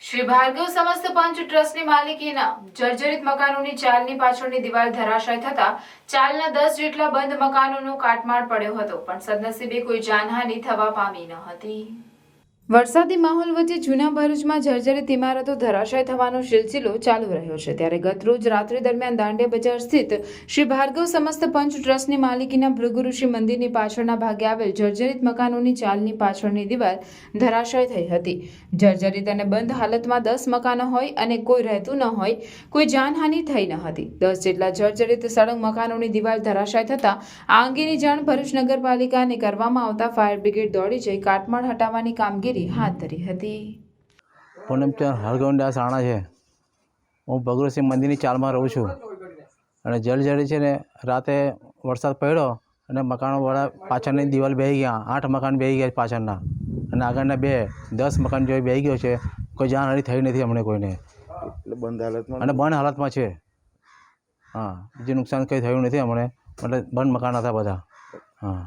શ્રી ભાર્ગવ સમસ્ત પંચ ટ્રસ્ટની માલિકીના જર્જરિત મકાનોની ચાલની પાછળની દિવાલ ધરાશાય થતા ચાલના 10 જેટલા બંધ મકાનોનો કાટમાળ પડ્યો હતો, પણ સદનસીબે કોઈ જાનહાનિ થવા પામી ન હતી। વરસાદી માહોલ વચ્ચે જૂના ભરૂચમાં જર્જરિત ઇમારતો ધરાશાય થવાનો સિલસિલો ચાલુ રહ્યો છે। ત્યારે ગતરોજ રાત્રિ દરમિયાન દાંડિયા બજાર સ્થિત શ્રી ભાર્ગવ સમસ્ત પંચ ટ્રસ્ટની માલિકીના ભૃગુ ઋષિ મંદિરની પાછળના ભાગે આવેલ જર્જરિત મકાનોની ચાલની પાછળની દિવાલ ધરાશાય થઈ હતી। જર્જરિત અને બંધ હાલતમાં 10 મકાનો હોય અને કોઈ રહેતું ન હોય, કોઈ જાનહાનિ થઈ ન હતી। 10 જેટલા જર્જરિત સળંગ મકાનોની દિવાલ ધરાશાય થતા આ અંગેની જાણ ભરૂચ નગરપાલિકાને કરવામાં આવતા ફાયર બ્રિગેડ દોડી જઈ કાટમાળ હટાવવાની કામગીરી હાથ ધરી હતી। પૂનમચંદ હરગોવિંદાસ રાણા છે। હું ભગુરસિંહ મંદિરની ચાલમાં રહું છું અને જર્જરિત છે ને રાતે વરસાદ પડ્યો અને મકાનોવાળા પાછળની દિવાલ બેસી ગયા। 8 મકાન બેસી ગયા પાછળના અને આગળના 10 મકાન જેવી બેસી ગયો છે। કોઈ જાનહાનિ થઈ નથી અમને કોઈને, અને બંધ હાલતમાં છે। હા, બીજું નુકસાન કંઈ થયું નથી અમને, મતલબ બંધ મકાન હતા બધા। હા।